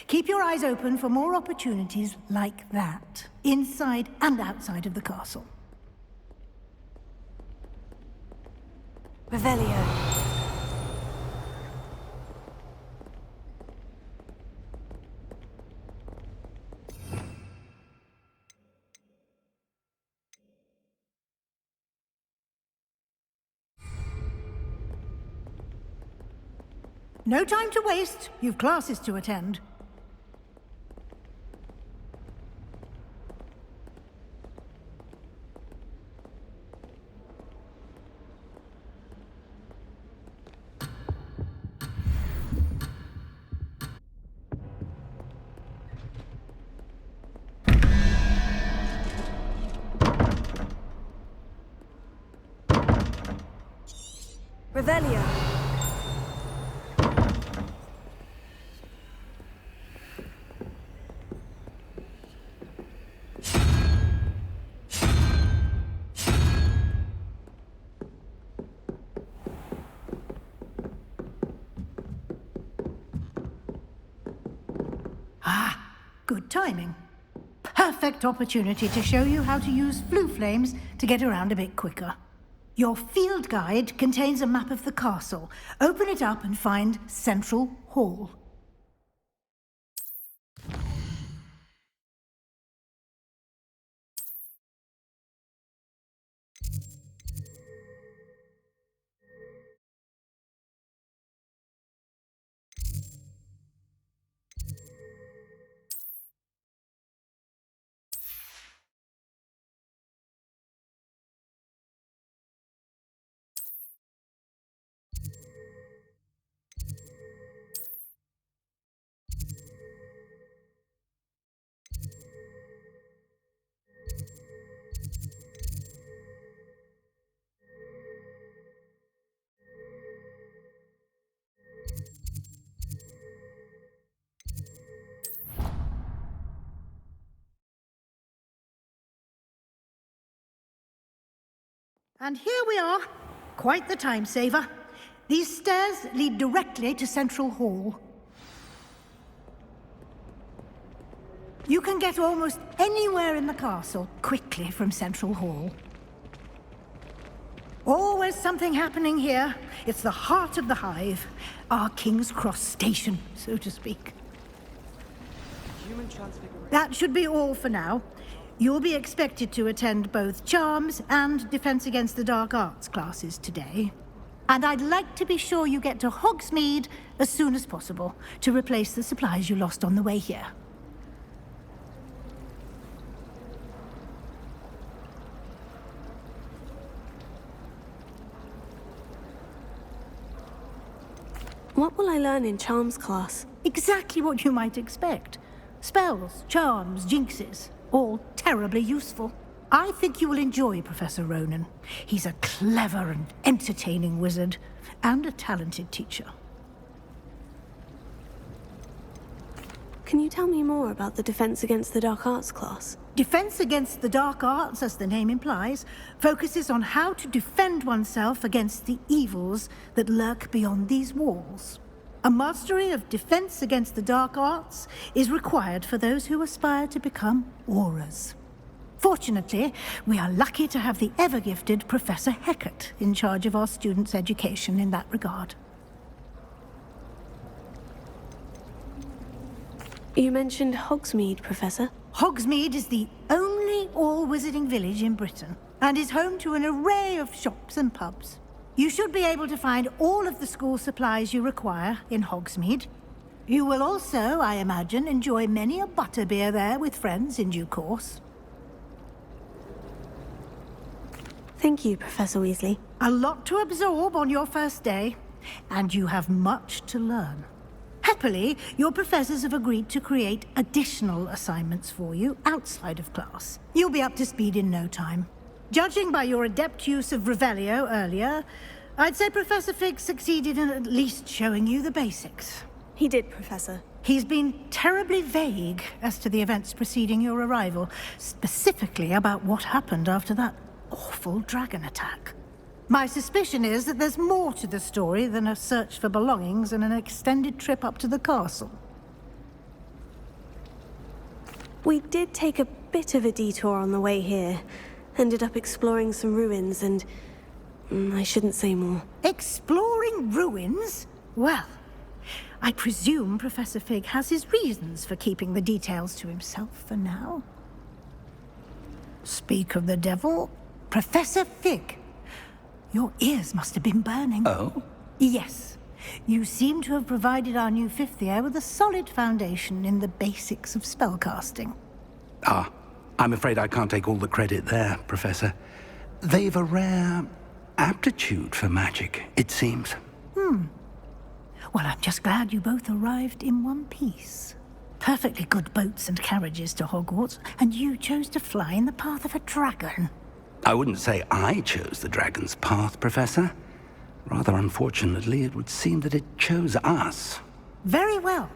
Keep your eyes open for more opportunities like that, inside and outside of the castle. Revelio. No time to waste. You've classes to attend. Revelio. Good timing. Perfect opportunity to show you how to use flue flames to get around a bit quicker. Your field guide contains a map of the castle. Open it up and find Central Hall. And here we are. Quite the time saver. These stairs lead directly to Central Hall. You can get almost anywhere in the castle quickly from Central Hall. Always something happening here. It's the heart of the hive. Our King's Cross station, so to speak. That should be all for now. You'll be expected to attend both Charms and Defense Against the Dark Arts classes today. And I'd like to be sure you get to Hogsmeade as soon as possible to replace the supplies you lost on the way here. What will I learn in Charms class? Exactly what you might expect. Spells, charms, jinxes. All terribly useful. I think you will enjoy Professor Ronan. He's a clever and entertaining wizard, and a talented teacher. Can you tell me more about the Defense Against the Dark Arts class? Defense Against the Dark Arts, as the name implies, focuses on how to defend oneself against the evils that lurk beyond these walls. A mastery of Defense Against the Dark Arts is required for those who aspire to become Aurors. Fortunately, we are lucky to have the ever-gifted Professor Hecat in charge of our students' education in that regard. You mentioned Hogsmeade, Professor. Hogsmeade is the only all-wizarding village in Britain, and is home to an array of shops and pubs. You should be able to find all of the school supplies you require in Hogsmeade. You will also, I imagine, enjoy many a butterbeer there with friends in due course. Thank you, Professor Weasley. A lot to absorb on your first day, and you have much to learn. Happily, your professors have agreed to create additional assignments for you outside of class. You'll be up to speed in no time. Judging by your adept use of Revelio earlier, I'd say Professor Fig succeeded in at least showing you the basics. He did, Professor. He's been terribly vague as to the events preceding your arrival, specifically about what happened after that awful dragon attack. My suspicion is that there's more to the story than a search for belongings and an extended trip up to the castle. We did take a bit of a detour on the way here. Ended up exploring some ruins and... I shouldn't say more. Exploring ruins? Well, I presume Professor Fig has his reasons for keeping the details to himself for now. Speak of the devil, Professor Fig. Your ears must have been burning. Oh? Yes. You seem to have provided our new fifth year with a solid foundation in the basics of spellcasting. Ah, I'm afraid I can't take all the credit there, Professor. They've a rare aptitude for magic, it seems. Well, I'm just glad you both arrived in one piece. Perfectly good boats and carriages to Hogwarts, and you chose to fly in the path of a dragon. I wouldn't say I chose the dragon's path, Professor. Rather unfortunately, it would seem that it chose us. Very well.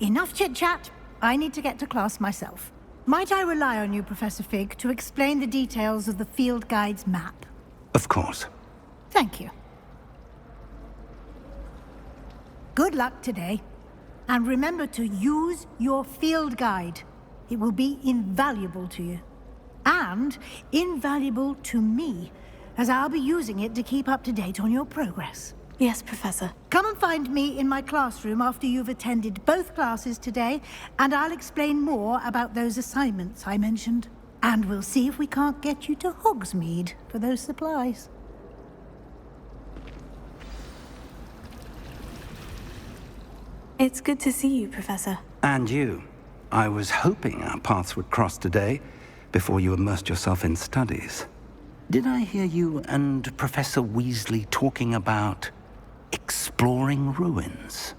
Enough chit-chat. I need to get to class myself. Might I rely on you, Professor Fig, to explain the details of the field guide's map? Of course. Thank you. Good luck today. And remember to use your field guide. It will be invaluable to you. And invaluable to me, as I'll be using it to keep up to date on your progress. Yes, Professor. Come and find me in my classroom after you've attended both classes today, and I'll explain more about those assignments I mentioned. And we'll see if we can't get you to Hogsmeade for those supplies. It's good to see you, Professor. And you. I was hoping our paths would cross today, before you immersed yourself in studies. Did I hear you and Professor Weasley talking about exploring ruins?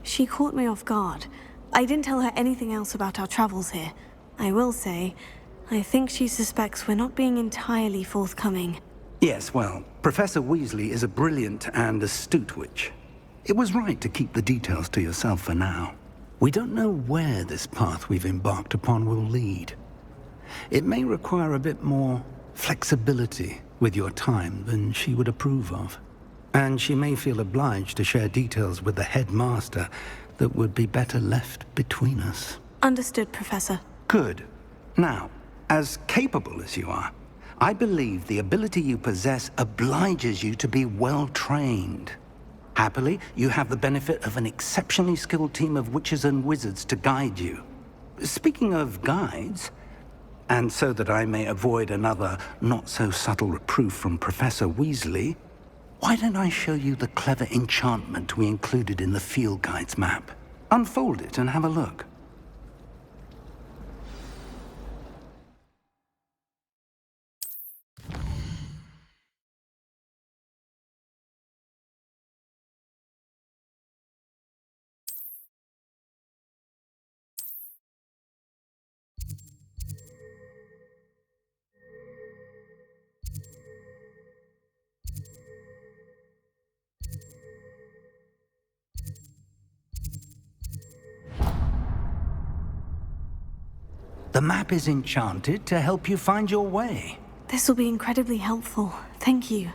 She caught me off guard. I didn't tell her anything else about our travels here. I will say, I think she suspects we're not being entirely forthcoming. Yes, well, Professor Weasley is a brilliant and astute witch. It was right to keep the details to yourself for now. We don't know where this path we've embarked upon will lead. It may require a bit more flexibility with your time than she would approve of. And she may feel obliged to share details with the headmaster that would be better left between us. Understood, Professor. Good. Now, as capable as you are, I believe the ability you possess obliges you to be well-trained. Happily, you have the benefit of an exceptionally skilled team of witches and wizards to guide you. Speaking of guides, and so that I may avoid another not-so-subtle reproof from Professor Weasley, why don't I show you the clever enchantment we included in the field guide's map? Unfold it and have a look. The map is enchanted to help you find your way. This will be incredibly helpful. Thank you.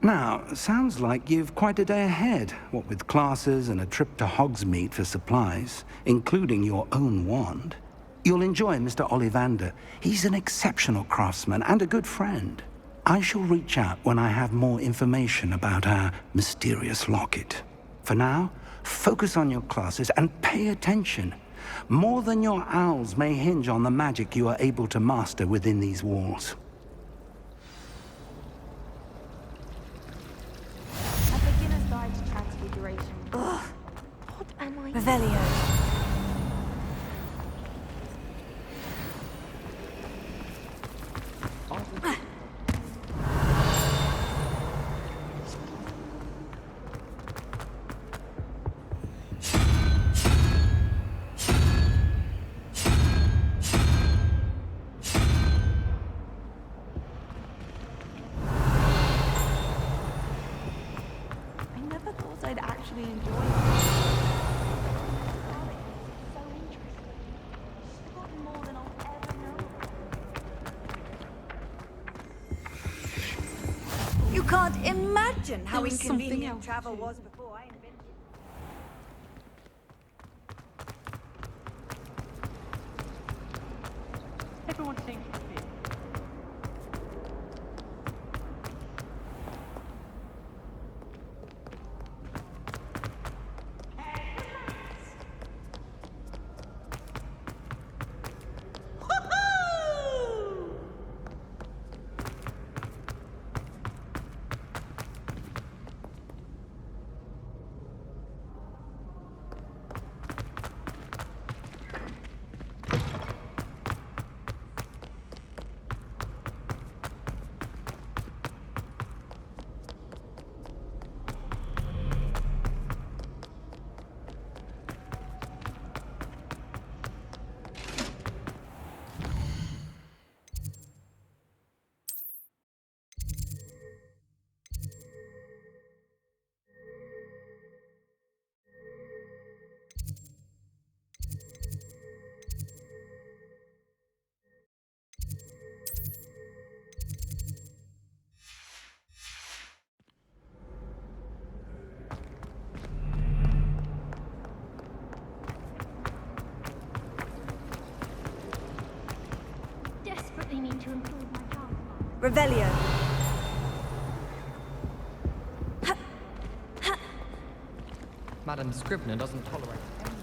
Now, sounds like you've quite a day ahead, what with classes and a trip to Hogsmeade for supplies, including your own wand. You'll enjoy Mr. Ollivander. He's an exceptional craftsman and a good friend. I shall reach out when I have more information about our mysterious locket. For now, focus on your classes and pay attention. More than your owls may hinge on the magic you are able to master within these walls. A beginner's guide to transfiguration. Ugh. What am I? Revelio. I never thought I'd actually enjoy it. So interesting. I've gotten more than I'll ever know. You can't imagine how There was something inconvenient else travel too. was before I invented. Everyone seems to be. Desperately need to improve my job. Revelio. Madam Scribner doesn't tolerate any...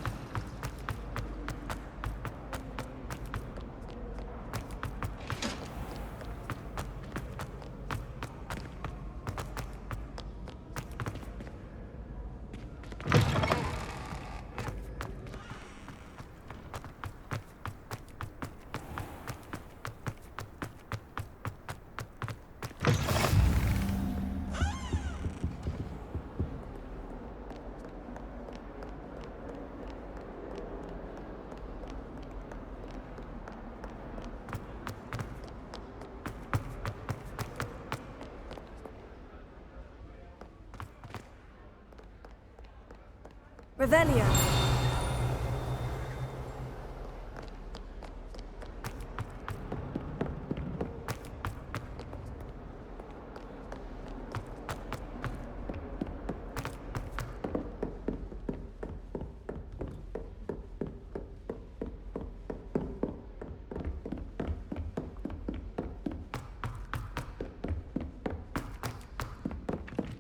Revelio.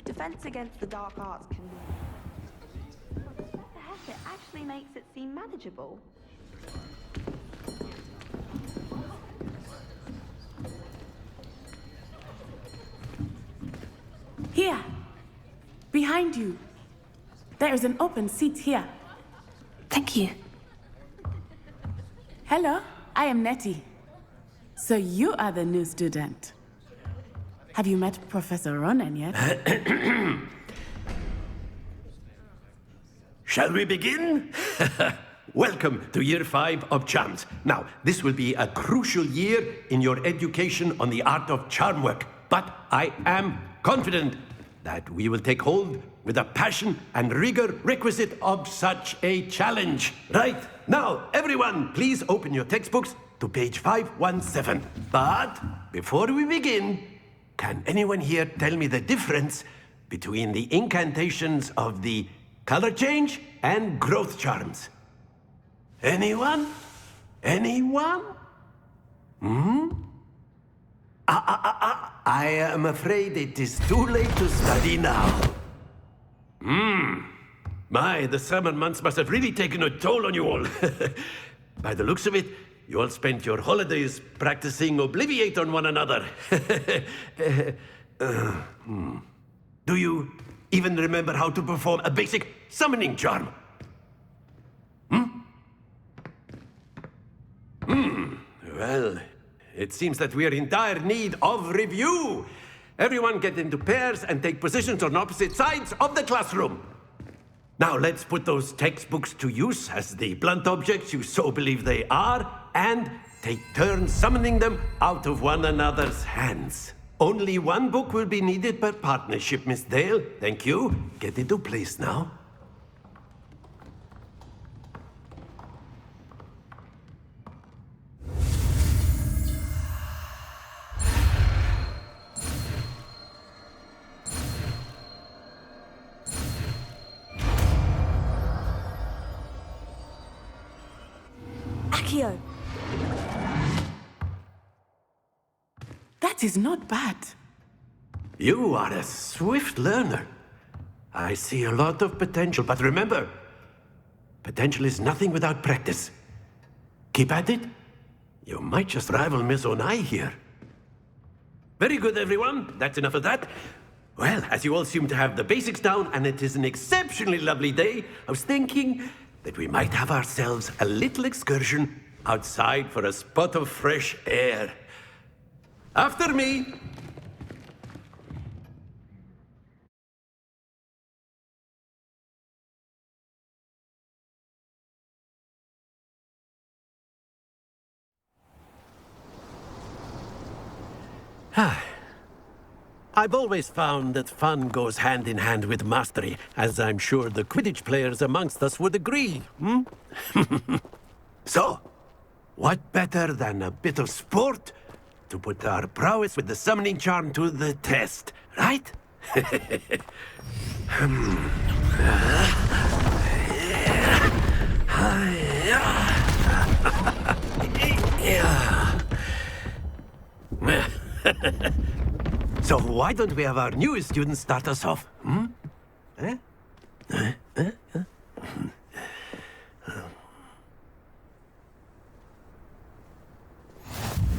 Defense against the dark arts can be... What the heck? It actually makes it seem manageable. Here! Behind you! There is an open seat here. Thank you. Hello, I am Nettie. So you are the new student. Have you met Professor Ronan yet? Shall we begin? Welcome to Year 5 of Charms. Now, this will be a crucial year in your education on the art of charm work, but I am confident that we will take hold with the passion and rigor requisite of such a challenge. Right, now, everyone, please open your textbooks to page 517. But before we begin, can anyone here tell me the difference between the incantations of the color change and growth charms? Anyone? Anyone? I am afraid it is too late to study now. My, the summer months must have really taken a toll on you all. By the looks of it, you all spent your holidays practicing Obliviate on one another. Do you even remember how to perform a basic summoning charm? Well, it seems that we are in dire need of review. Everyone get into pairs and take positions on opposite sides of the classroom. Now let's put those textbooks to use as the blunt objects you so believe they are, and take turns summoning them out of one another's hands. Only one book will be needed per partnership, Miss Dale. Thank you. Get into place now. Accio. That is not bad. You are a swift learner. I see a lot of potential, but remember, potential is nothing without practice. Keep at it. You might just rival Miss Onai here. Very good, everyone. That's enough of that. Well, as you all seem to have the basics down, and it is an exceptionally lovely day, I was thinking that we might have ourselves a little excursion outside for a spot of fresh air. After me. I've always found that fun goes hand in hand with mastery, as I'm sure the Quidditch players amongst us would agree, So, what better than a bit of sport to put our prowess with the summoning charm to the test, right? So why don't we have our newest student start us off?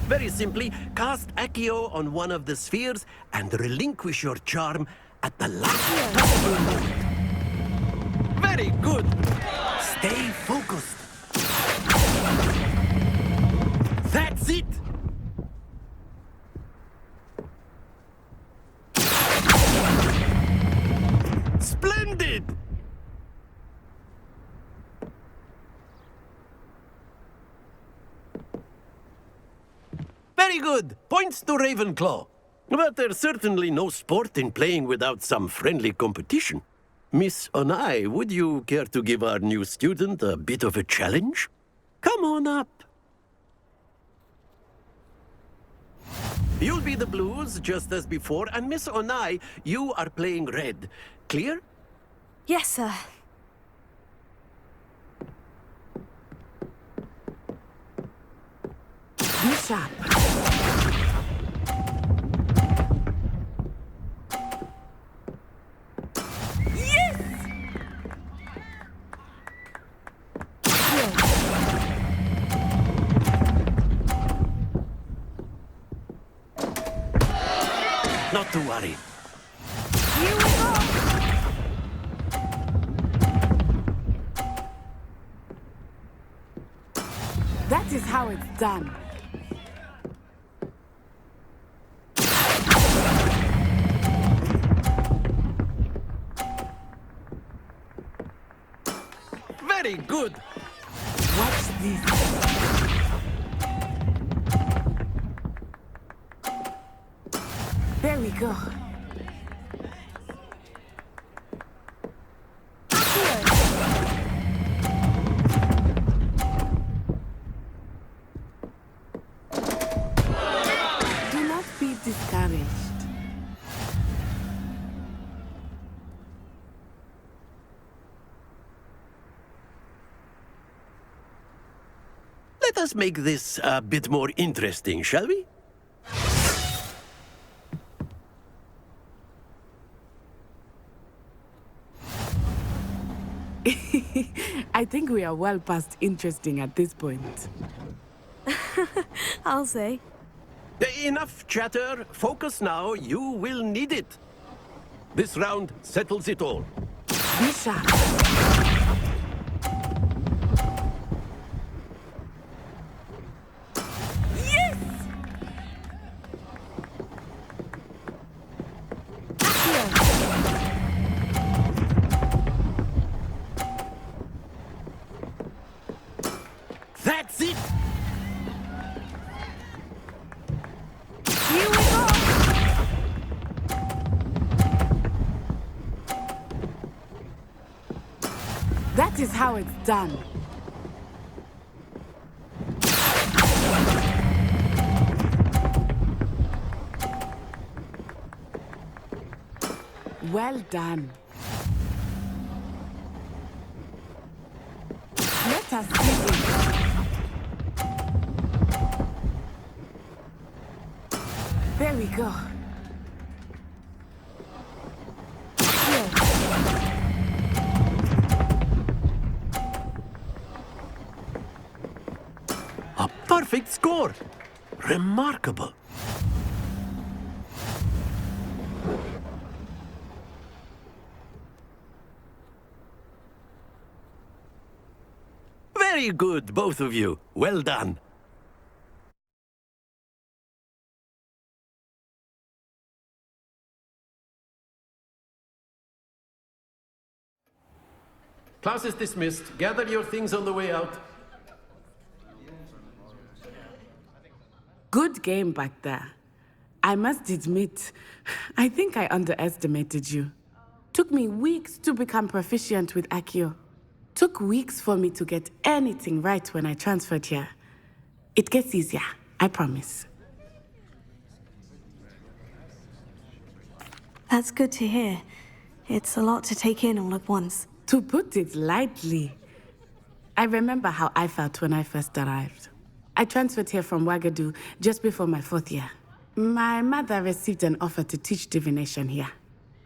Very simply, cast Accio on one of the spheres and relinquish your charm at the last possible moment. Very good. Stay focused. That's it. Splendid! Very good. Points to Ravenclaw. But there's certainly no sport in playing without some friendly competition. Miss Onai, would you care to give our new student a bit of a challenge? Come on up. You'll be the blues, just as before, and Miss Onai, you are playing red. Clear? Yes, sir. Be sharp. Not to worry. Here we go! That is how it's done. Very good. Watch this. There we go. Do not be discouraged. Let us make this a bit more interesting, shall we? I think we are well past interesting at this point. I'll say. Enough chatter. Focus now. You will need it. This round settles it all. Be sharp. That's it. Here we go! That is how it's done. Well done. Let us see it. Very There we go. A perfect score! Remarkable. Very good, both of you. Well done. Class is dismissed. Gather your things on the way out. Good game back there. I must admit, I think I underestimated you. Took me weeks to become proficient with Accio. Took weeks for me to get anything right when I transferred here. It gets easier, I promise. That's good to hear. It's a lot to take in all at once. To put it lightly, I remember how I felt when I first arrived. I transferred here from Ouagadougou just before my 4th year. My mother received an offer to teach divination here.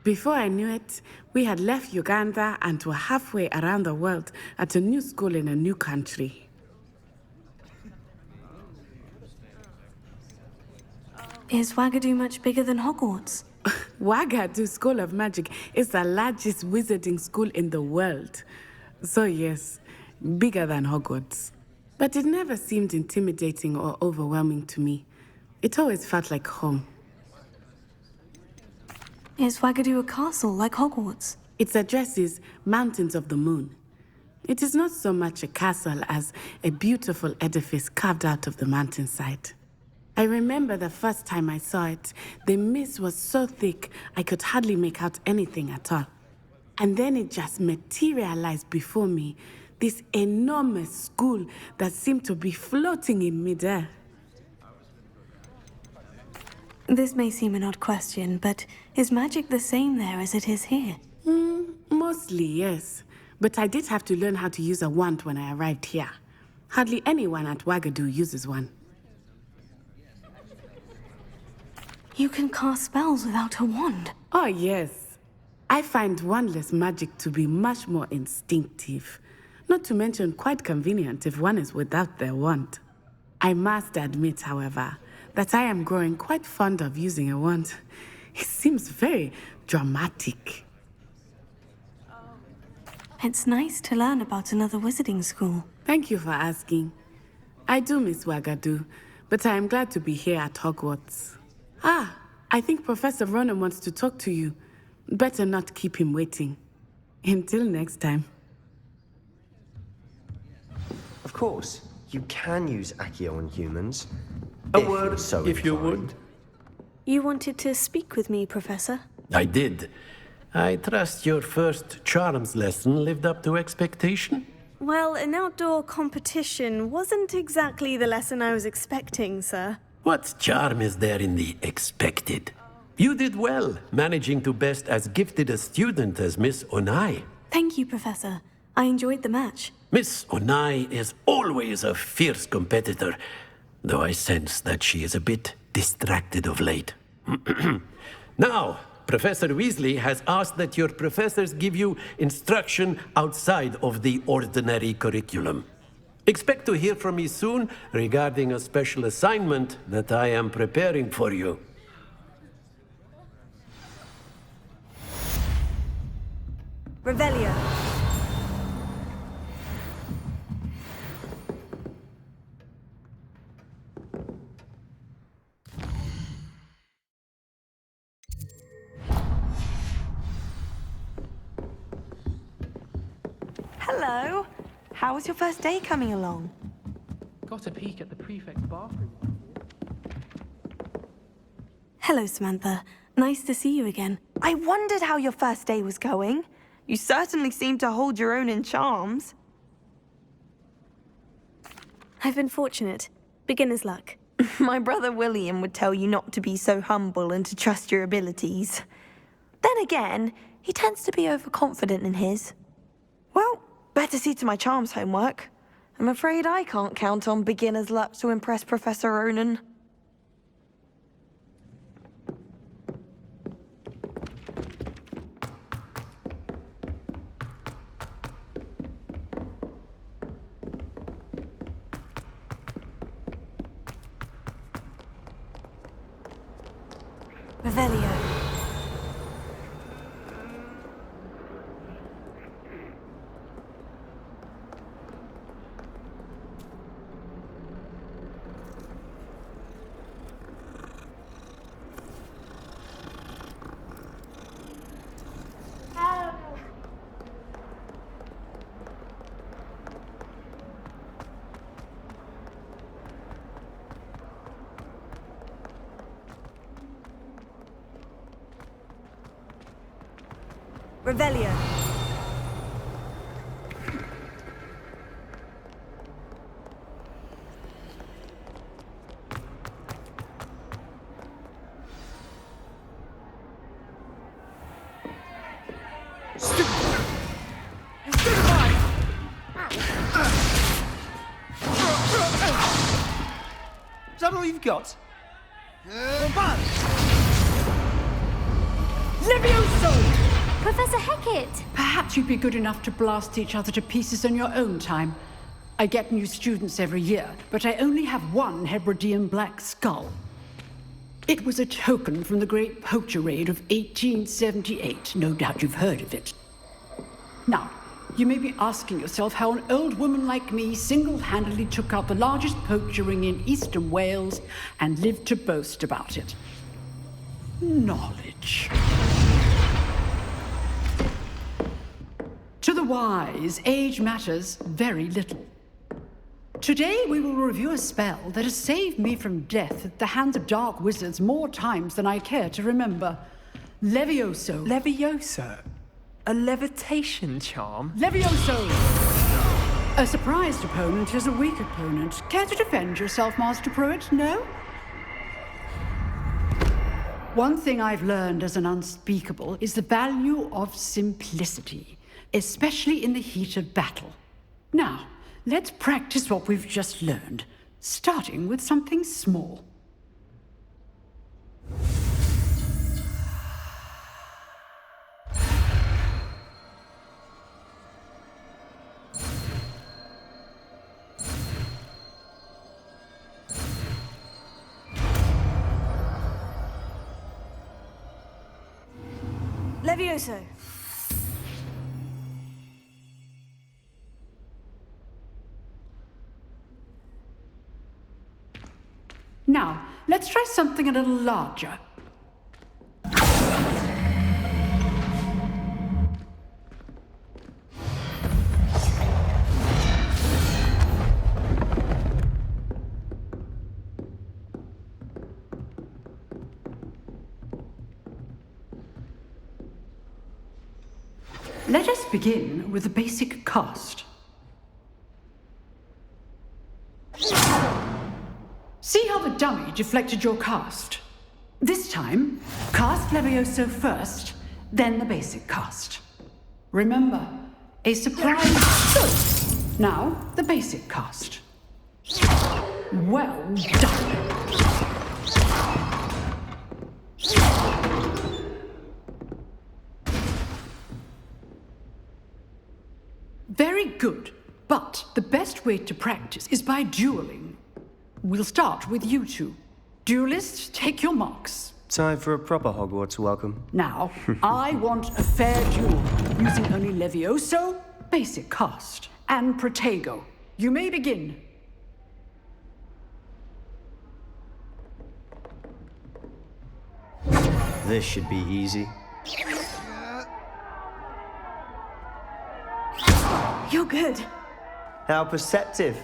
Before I knew it, we had left Uganda and were halfway around the world at a new school in a new country. Is Ouagadougou much bigger than Hogwarts? Ouagadougou School of Magic is the largest wizarding school in the world. So yes, bigger than Hogwarts. But it never seemed intimidating or overwhelming to me. It always felt like home. Is Ouagadougou a castle like Hogwarts? Its address is Mountains of the Moon. It is not so much a castle as a beautiful edifice carved out of the mountainside. I remember the first time I saw it, the mist was so thick I could hardly make out anything at all. And then it just materialized before me, this enormous school that seemed to be floating in midair. This may seem an odd question, but is magic the same there as it is here? Mostly, yes. But I did have to learn how to use a wand when I arrived here. Hardly anyone at Ouagadougou uses one. You can cast spells without a wand. Oh, yes. I find wandless magic to be much more instinctive. Not to mention quite convenient if one is without their wand. I must admit, however, that I am growing quite fond of using a wand. It seems very dramatic. It's nice to learn about another wizarding school. Thank you for asking. I do miss Ouagadougou, but I am glad to be here at Hogwarts. Ah, I think Professor Ronan wants to talk to you. Better not keep him waiting. Until next time. Of course, you can use Accio on humans. A word, if you would. You wanted to speak with me, Professor? I did. I trust your first charms lesson lived up to expectation? Well, an outdoor competition wasn't exactly the lesson I was expecting, sir. What charm is there in the expected? You did well, managing to best as gifted a student as Miss Onai. Thank you, Professor. I enjoyed the match. Miss Onai is always a fierce competitor, though I sense that she is a bit distracted of late. Now, Professor Weasley has asked that your professors give you instruction outside of the ordinary curriculum. Expect to hear from me soon regarding a special assignment that I am preparing for you. Revelio. Hello. How was your first day coming along? Got a peek at the prefect's bathroom. Hello, Samantha. Nice to see you again. I wondered how your first day was going. You certainly seem to hold your own in charms. I've been fortunate. Beginner's luck. My brother William would tell you not to be so humble and to trust your abilities. Then again, he tends to be overconfident in his. Well, better see to my charms homework. I'm afraid I can't count on beginner's luck to impress Professor Ronan. Revelio. Revelio. Is that all you've got? Levioso! Professor Hecat! Perhaps you'd be good enough to blast each other to pieces on your own time. I get new students every year, but I only have one Hebridean black skull. It was a token from the Great Poacher Raid of 1878. No doubt you've heard of it. Now, you may be asking yourself how an old woman like me single-handedly took out the largest poacher ring in eastern Wales and lived to boast about it. Knowledge. To the wise, age matters very little. Today we will review a spell that has saved me from death at the hands of dark wizards more times than I care to remember. Levioso. Levioso? A levitation charm? Levioso! A surprised opponent is a weak opponent. Care to defend yourself, Master Pruitt? No? One thing I've learned as an unspeakable is the value of simplicity, especially in the heat of battle. Now, let's practice what we've just learned, starting with something small. Levioso. Now, let's try something a little larger. Let us begin with the basic cast. See how the dummy deflected your cast? This time, cast Levioso first, then the basic cast. Remember, a surprise. Good. Now, the basic cast. Well done. Very good, but the best way to practice is by dueling. We'll start with you two. Duelists, take your marks. Time for a proper Hogwarts welcome. Now, I want a fair duel, using only Levioso, basic cast, and Protego. You may begin. This should be easy. You're good. How perceptive.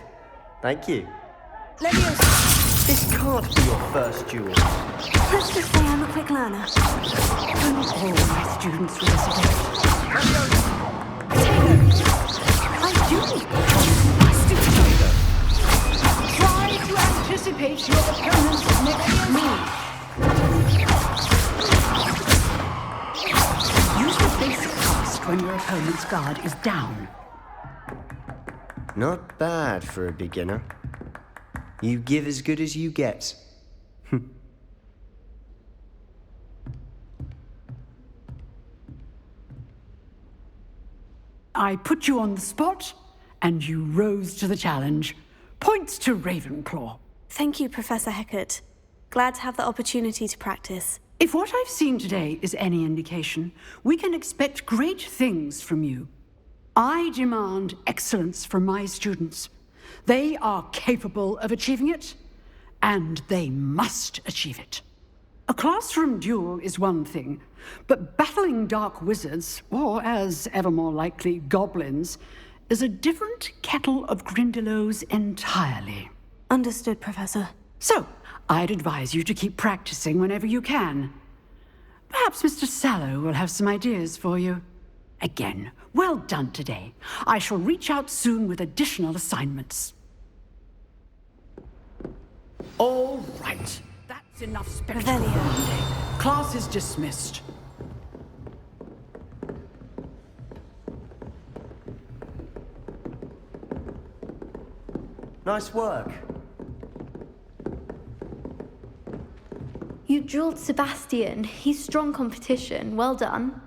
Thank you. Levioso. This can't be your first duel. Let's just say I'm a quick learner. Don't all my students resonate. I do. My students. Try to anticipate your opponent's next move. Use the basic cast when your opponent's guard is down. Not bad for a beginner. You give as good as you get. I put you on the spot, and you rose to the challenge. Points to Ravenclaw. Thank you, Professor Hecat. Glad to have the opportunity to practice. If what I've seen today is any indication, we can expect great things from you. I demand excellence from my students. They are capable of achieving it, and they must achieve it. A classroom duel is one thing, but battling dark wizards, or as ever more likely, goblins, is a different kettle of Grindylows entirely. Understood, Professor. So, I'd advise you to keep practicing whenever you can. Perhaps Mr. Sallow will have some ideas for you. Again, well done today. I shall reach out soon with additional assignments. All right. That's enough spectacle for one day. Class is dismissed. Nice work. You drilled Sebastian. He's strong competition. Well done.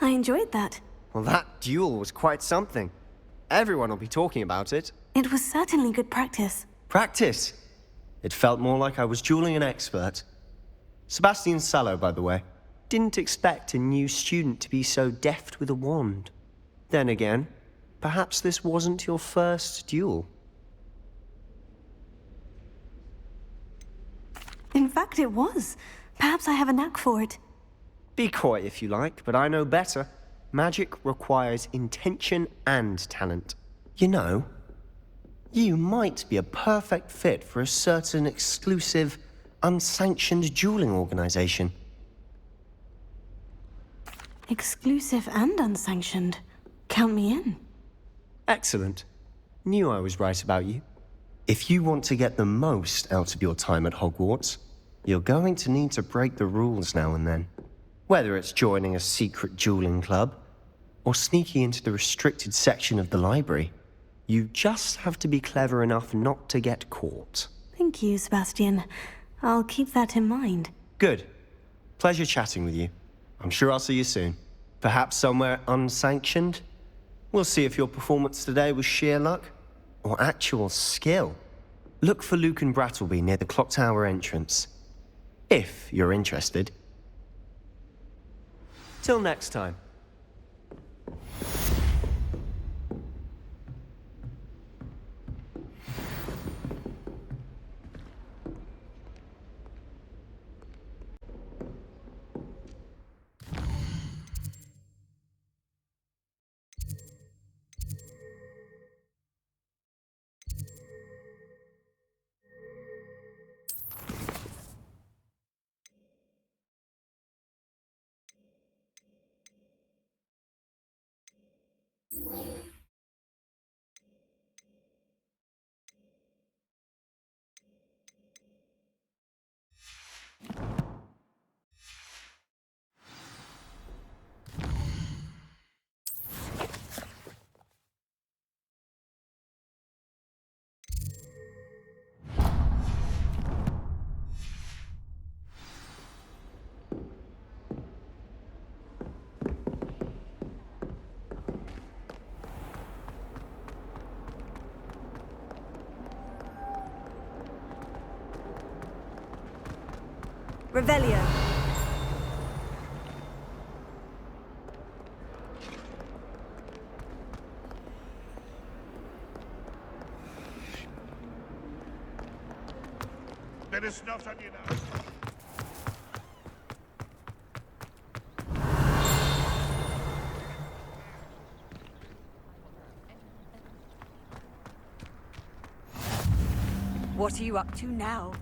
I enjoyed that. Well, that duel was quite something. Everyone will be talking about it. It was certainly good practice. Practice? It felt more like I was dueling an expert. Sebastian Sallow, by the way. Didn't expect a new student to be so deft with a wand. Then again, perhaps this wasn't your first duel. In fact, it was. Perhaps I have a knack for it. Be coy if you like, but I know better. Magic requires intention and talent. You know, you might be a perfect fit for a certain exclusive, unsanctioned dueling organization. Exclusive and unsanctioned. Count me in. Excellent. Knew I was right about you. If you want to get the most out of your time at Hogwarts, you're going to need to break the rules now and then. Whether it's joining a secret dueling club, or sneaking into the restricted section of the library, you just have to be clever enough not to get caught. Thank you, Sebastian. I'll keep that in mind. Good. Pleasure chatting with you. I'm sure I'll see you soon. Perhaps somewhere unsanctioned? We'll see if your performance today was sheer luck, or actual skill. Look for Luke and Brattleby near the clock tower entrance. If you're interested. Till next time. Revelio. There is not an enough. What are you up to now?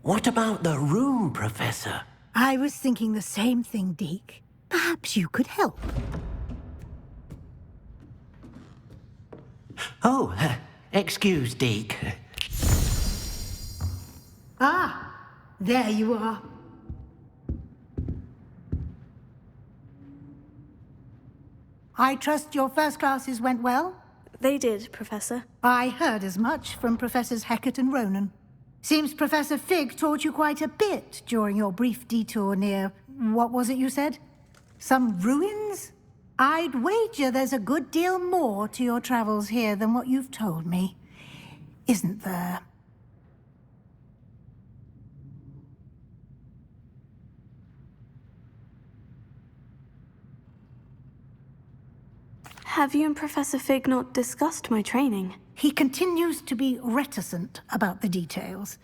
What about the room, Professor? I was thinking the same thing, Deke. Perhaps you could help. Oh, excuse, Deke. Ah, there you are. I trust your first classes went well? They did, Professor. I heard as much from Professors Hecat and Ronan. Seems Professor Fig taught you quite a bit during your brief detour near... what was it you said? Some ruins? I'd wager there's a good deal more to your travels here than what you've told me. Isn't there? Have you and Professor Fig not discussed my training? He continues to be reticent about the details,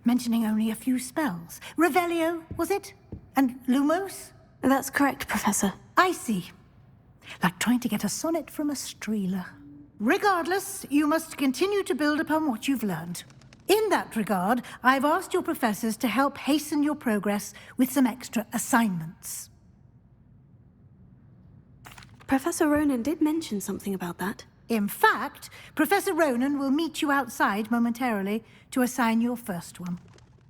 mentioning only a few spells. Revelio, was it? And Lumos? That's correct, Professor. I see. Like trying to get a sonnet from a streeler. Regardless, you must continue to build upon what you've learned. In that regard, I've asked your professors to help hasten your progress with some extra assignments. Professor Ronan did mention something about that. In fact, Professor Ronan will meet you outside momentarily to assign your first one.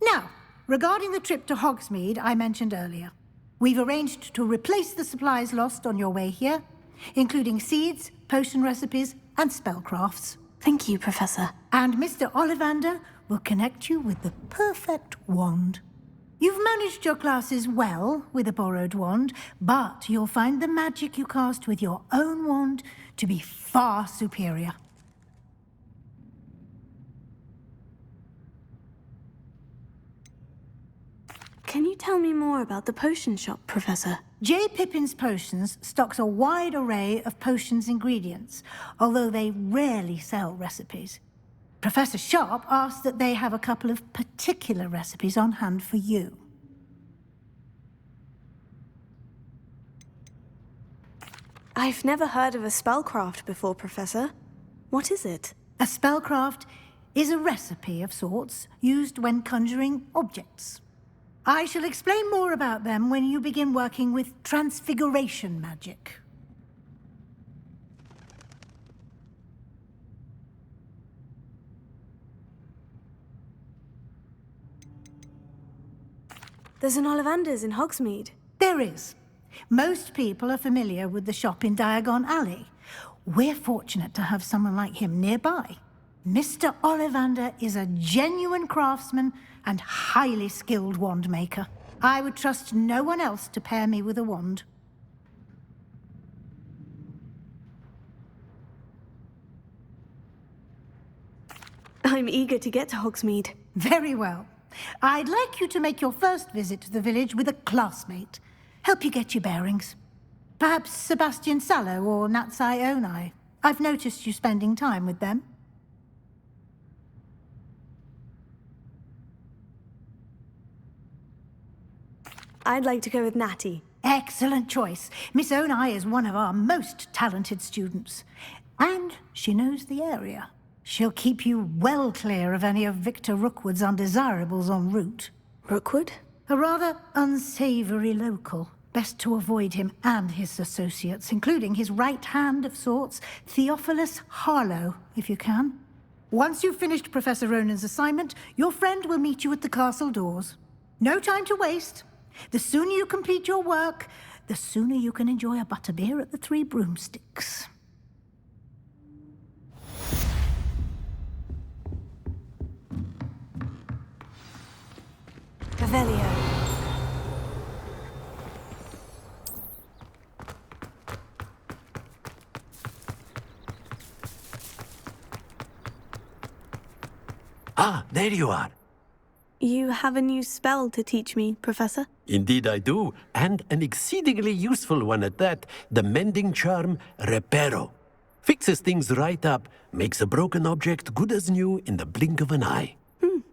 Now, regarding the trip to Hogsmeade I mentioned earlier, we've arranged to replace the supplies lost on your way here, including seeds, potion recipes, and spellcrafts. Thank you, Professor. And Mr. Ollivander will connect you with the perfect wand. You've managed your classes well with a borrowed wand, but you'll find the magic you cast with your own wand to be far superior. Can you tell me more about the potion shop, Professor? J. Pippin's Potions stocks a wide array of potions ingredients, although they rarely sell recipes. Professor Sharp asked that they have a couple of particular recipes on hand for you. I've never heard of a spellcraft before, Professor. What is it? A spellcraft is a recipe of sorts used when conjuring objects. I shall explain more about them when you begin working with transfiguration magic. There's an Ollivander's in Hogsmeade. There is. Most people are familiar with the shop in Diagon Alley. We're fortunate to have someone like him nearby. Mr. Ollivander is a genuine craftsman and highly skilled wand maker. I would trust no one else to pair me with a wand. I'm eager to get to Hogsmeade. Very well. I'd like you to make your first visit to the village with a classmate. Help you get your bearings. Perhaps Sebastian Sallow or Natsai Onai. I've noticed you spending time with them. I'd like to go with Natty. Excellent choice. Miss Onai is one of our most talented students. And she knows the area. She'll keep you well clear of any of Victor Rookwood's undesirables en route. Rookwood? A rather unsavory local. Best to avoid him and his associates, including his right hand of sorts, Theophilus Harlow, if you can. Once you've finished Professor Ronan's assignment, your friend will meet you at the castle doors. No time to waste. The sooner you complete your work, the sooner you can enjoy a butterbeer at the Three Broomsticks. Revelio. Ah, there you are. You have a new spell to teach me, Professor? Indeed I do, and an exceedingly useful one at that, the mending charm Reparo. Fixes things right up, makes a broken object good as new in the blink of an eye.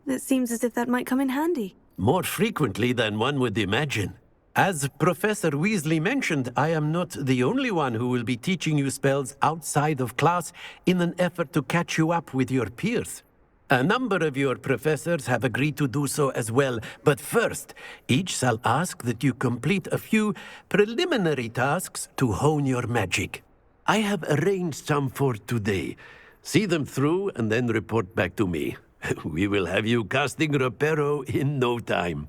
It seems as if that might come in handy. More frequently than one would imagine. As Professor Weasley mentioned, I am not the only one who will be teaching you spells outside of class in an effort to catch you up with your peers. A number of your professors have agreed to do so as well, but first, each shall ask that you complete a few preliminary tasks to hone your magic. I have arranged some for today. See them through and then report back to me. We will have you casting Reparo in no time.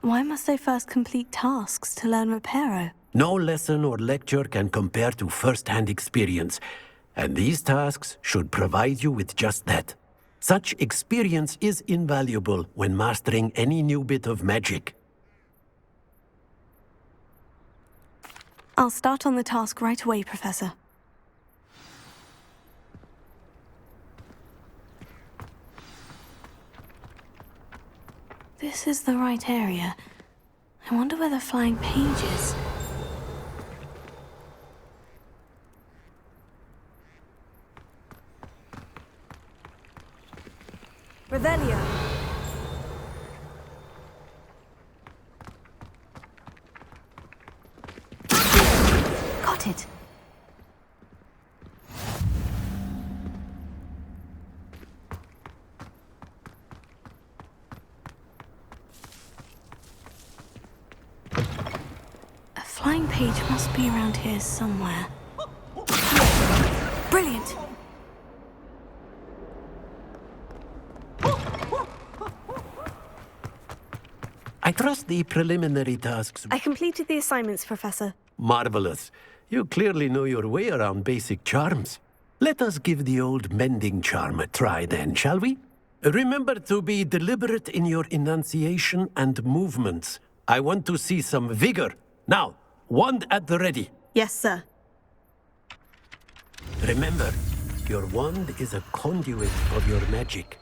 Why must I first complete tasks to learn Reparo? No lesson or lecture can compare to first-hand experience, and these tasks should provide you with just that. Such experience is invaluable when mastering any new bit of magic. I'll start on the task right away, Professor. This is the right area. I wonder where the flying page is. Revelio. Got it. A flying page must be around here somewhere. Brilliant! I trust the preliminary tasks. I completed the assignments, Professor. Marvelous. You clearly know your way around basic charms. Let us give the old mending charm a try then, shall we? Remember to be deliberate in your enunciation and movements. I want to see some vigor. Now, wand at the ready. Yes, sir. Remember, your wand is a conduit of your magic.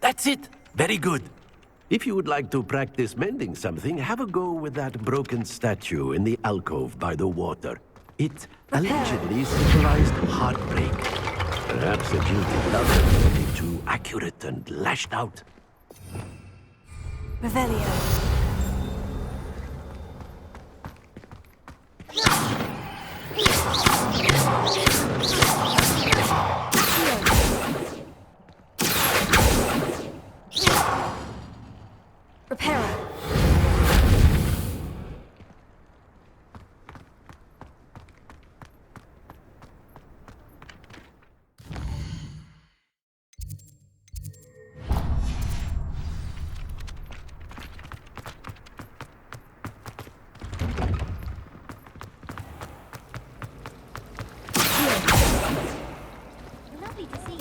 That's it! Very good. If you would like to practice mending something, have a go with that broken statue in the alcove by the water. It allegedly symbolized heartbreak. Perhaps a jilted lover became too accurate and lashed out. Revelio. Reparo. Lovely to see you.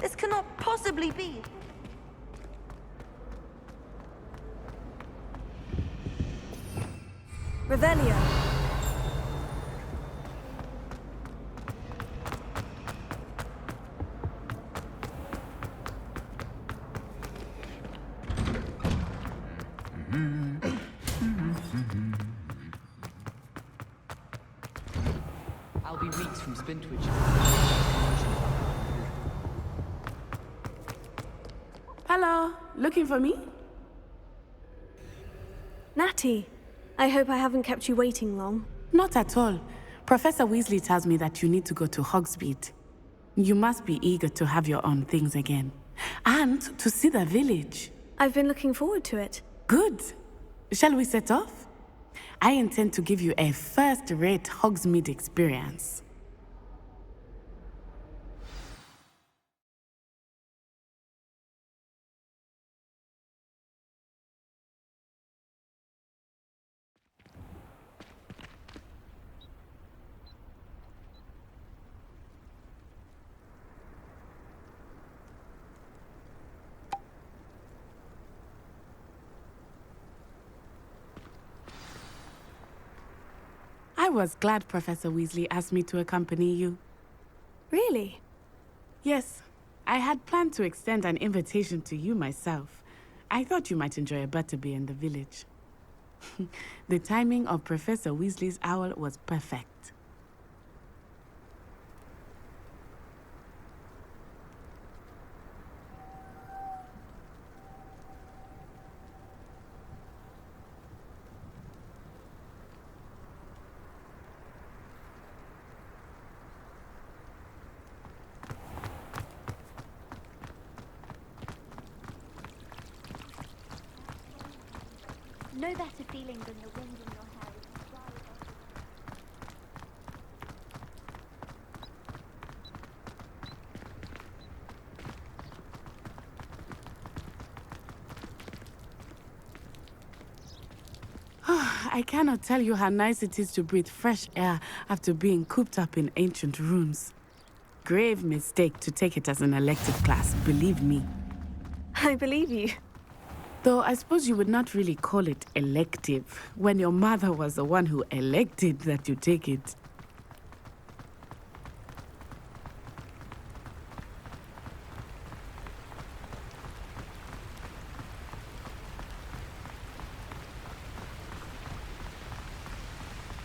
This cannot possibly be. Revelio. I'll be weeks from Spintwitch. Hello, looking for me? Natty, I hope I haven't kept you waiting long. Not at all. Professor Weasley tells me that you need to go to Hogsmeade. You must be eager to have your own things again. And to see the village. I've been looking forward to it. Good. Shall we set off? I intend to give you a first-rate Hogsmeade experience. I was glad Professor Weasley asked me to accompany you. Really? Yes, I had planned to extend an invitation to you myself. I thought you might enjoy a butterbeer in the village. The timing of Professor Weasley's owl was perfect. No better feeling than the wind in your hair as you fly above the... I cannot tell you how nice it is to breathe fresh air after being cooped up in ancient rooms. Grave mistake to take it as an elective class, believe me. I believe you. Though I suppose you would not really call it elective when your mother was the one who elected that you take it.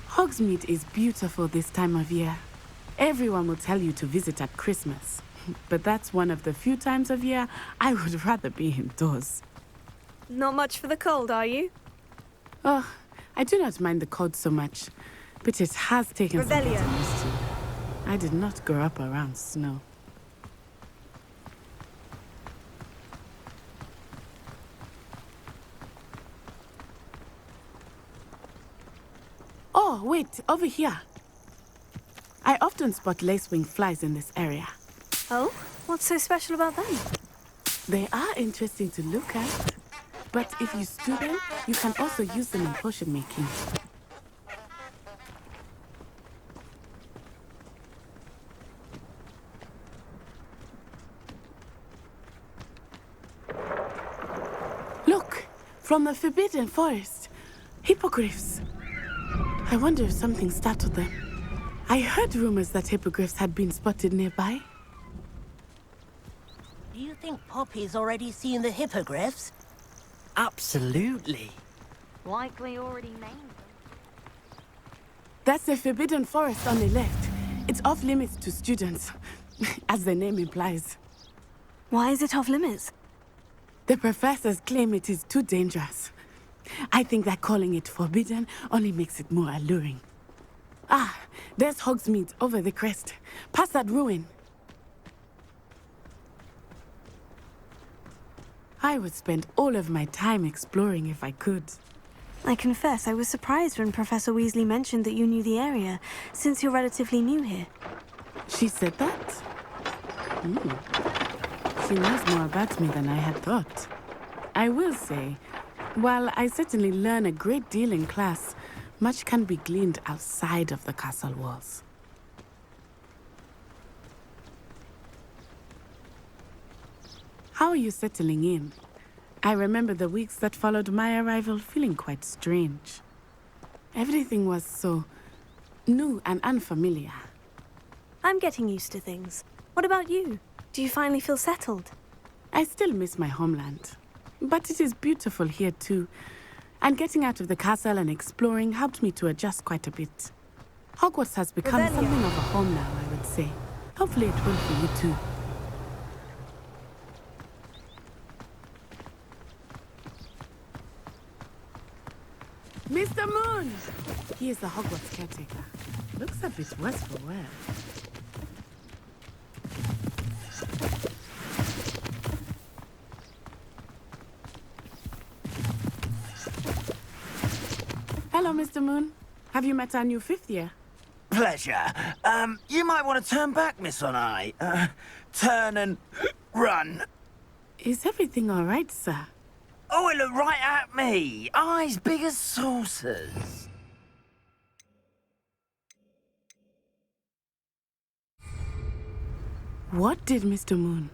Hogsmeade is beautiful this time of year. Everyone will tell you to visit at Christmas. But that's one of the few times of year I would rather be indoors. Not much for the cold, are you? Oh, I do not mind the cold so much, but it has taken some Revelio. getting used to. I did not grow up around snow. Oh, wait, over here. I often spot lacewing flies in this area. Oh? What's so special about them? They are interesting to look at, but if you stew them, you can also use them in potion making. Look, from the Forbidden Forest, hippogriffs. I wonder if something startled them. I heard rumors that hippogriffs had been spotted nearby. Do you think Poppy's already seen the hippogriffs? Absolutely. Likely already named them. That's the Forbidden Forest on the left. It's off limits to students, as the name implies. Why is it off limits? The professors claim it is too dangerous. I think that calling it forbidden only makes it more alluring. Ah, there's Hogsmeade over the crest. Past that ruin. I would spend all of my time exploring if I could. I confess I was surprised when Professor Weasley mentioned that you knew the area, since you're relatively new here. She said that? She knows more about me than I had thought. I will say, while I certainly learn a great deal in class, much can be gleaned outside of the castle walls. How are you settling in? I remember the weeks that followed my arrival feeling quite strange. Everything was so new and unfamiliar. I'm getting used to things. What about you? Do you finally feel settled? I still miss my homeland, but it is beautiful here too. And getting out of the castle and exploring helped me to adjust quite a bit. Hogwarts has become Revelio. something of a home now, I would say. Hopefully it will for you too. Mr. Moon! He is the Hogwarts caretaker. Looks a bit worse for wear. Hello, Mr. Moon. Have you met our new fifth year? Pleasure. You might want to turn back, Miss On-Eye. Turn and run. Is everything all right, sir? Oh, it looked right at me. Eyes big as saucers. What did Mr. Moon?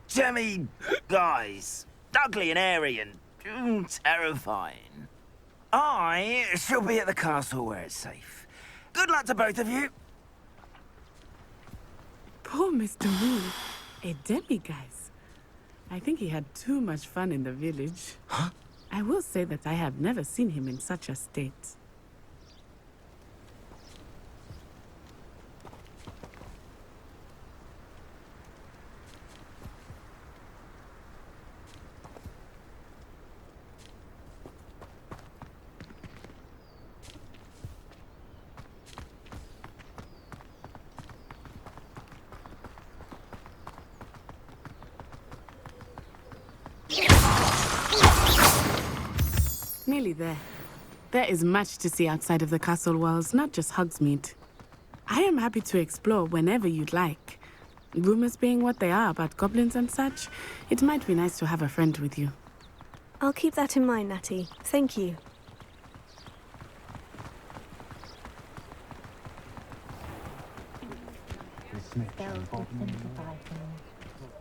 Jemmy guys. Ugly and airy and terrifying. I shall be at the castle where it's safe. Good luck to both of you. Poor Mr. Moon. A demiguise. I think he had too much fun in the village. Huh? I will say that I have never seen him in such a state. nearly there. There is much to see outside of the castle walls, not just Hogsmeade. I am happy to explore whenever you'd like. Rumors being what they are about goblins and such, it might be nice to have a friend with you. I'll keep that in mind, Natty. Thank you.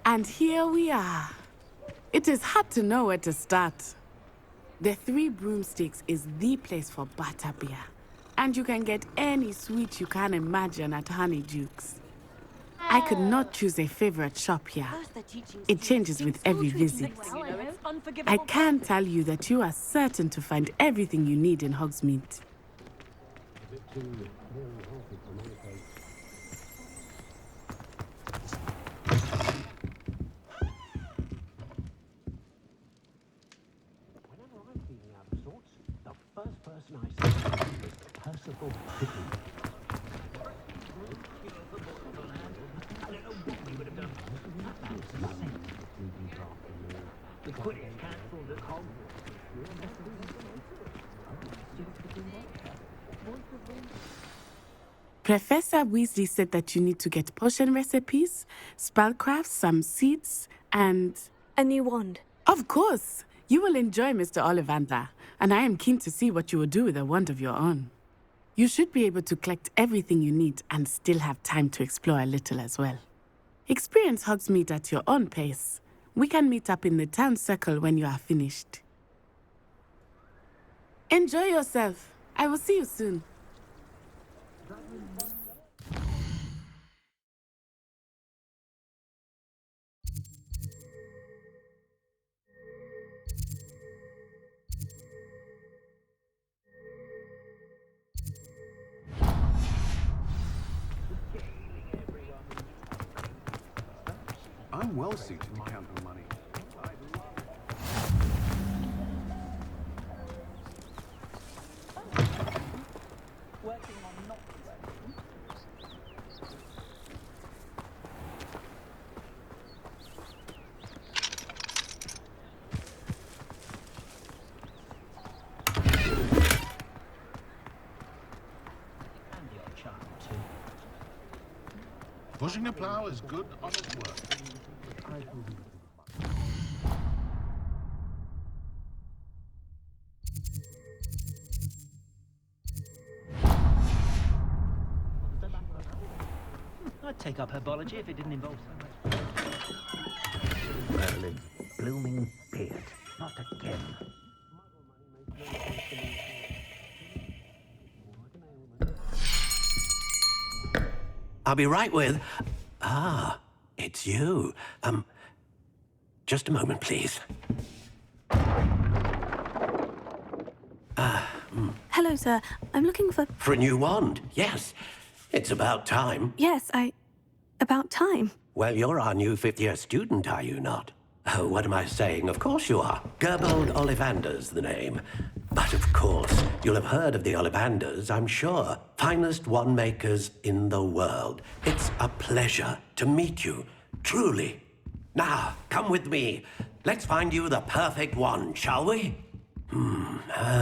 And here we are. It is hard to know where to start. The Three Broomsticks is the place for butterbeer. And you can get any sweet you can imagine at Honeyduke's. I could not choose a favorite shop here. It changes with every visit. I can tell you that you are certain to find everything you need in Hogsmeade. Professor Weasley said that you need to get potion recipes, spellcrafts, some seeds, and... a new wand. Of course! You will enjoy Mr. Ollivander, and I am keen to see what you will do with a wand of your own. You should be able to collect everything you need and still have time to explore a little as well. Experience Hogsmeade at your own pace. We can meet up in the town circle when you are finished. Enjoy yourself. I will see you soon. I'm well suited to count the money. Pushing a plow is good, honest work. I'd take up herbology if it didn't involve so much. Merlin, blooming beard. Not again. I'll be right with... Ah, it's you. Just a moment, please. Hello, sir. I'm looking for... For a new wand, yes. It's about time. Yes, about time. Well, you're our new fifth-year student, are you not? Oh, what am I saying? Of course you are. Gerbold Ollivander's the name. But of course, you'll have heard of the Ollivanders, I'm sure. Finest wand makers in the world. It's a pleasure to meet you, truly. Now, come with me. Let's find you the perfect wand, shall we? No,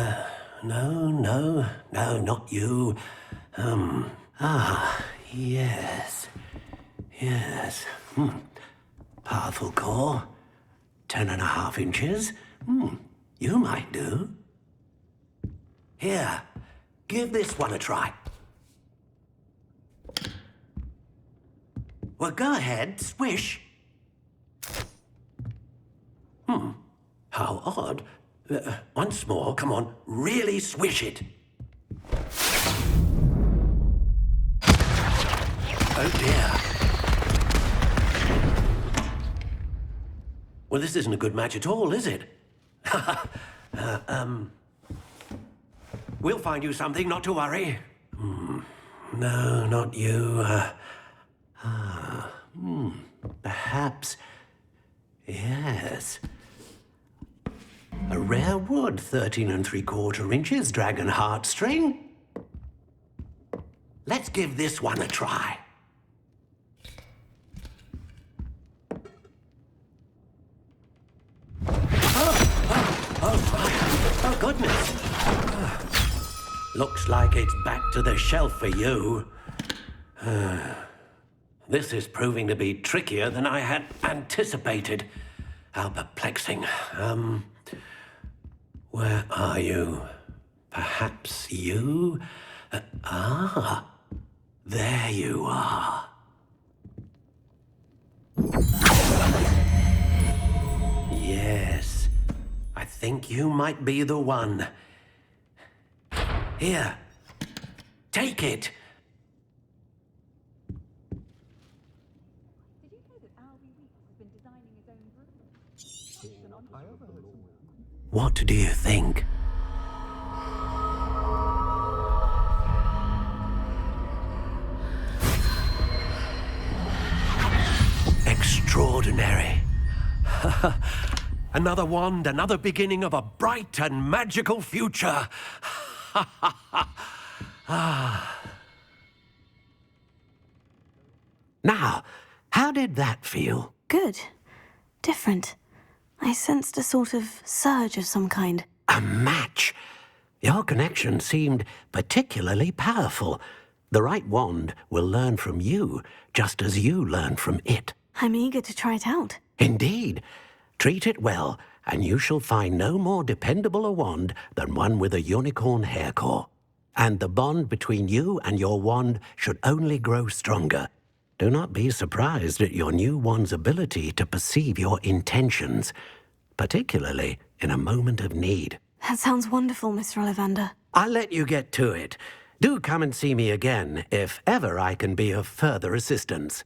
not you. Yes. Powerful core. 10.5 inches. You might do. Here, give this one a try. Well, go ahead, swish. How odd. Once more, come on, really swish it. Oh dear. Well, this isn't a good match at all, is it? We'll find you something, not to worry. No, not you. Perhaps... Yes. A rare wood, 13 3/4 inches, dragon heartstring. Let's give this one a try. Oh, goodness. Looks like it's back to the shelf for you. This is proving to be trickier than I had anticipated. How perplexing. Where are you? Perhaps you? There you are. Yes, I think you might be the one. Here, take it. Did you know that Albie Weeks has been designing his own broom? What do you think? Extraordinary. Another wand, another beginning of a bright and magical future. Now, how did that feel? Good. Different. I sensed a sort of surge of some kind. A match. Your connection seemed particularly powerful. The right wand will learn from you, just as you learn from it. I'm eager to try it out. Indeed. Treat it well, and you shall find no more dependable a wand than one with a unicorn hair core. And the bond between you and your wand should only grow stronger. Do not be surprised at your new wand's ability to perceive your intentions, particularly in a moment of need. That sounds wonderful, Mr. Ollivander. I'll let you get to it. Do come and see me again if ever I can be of further assistance.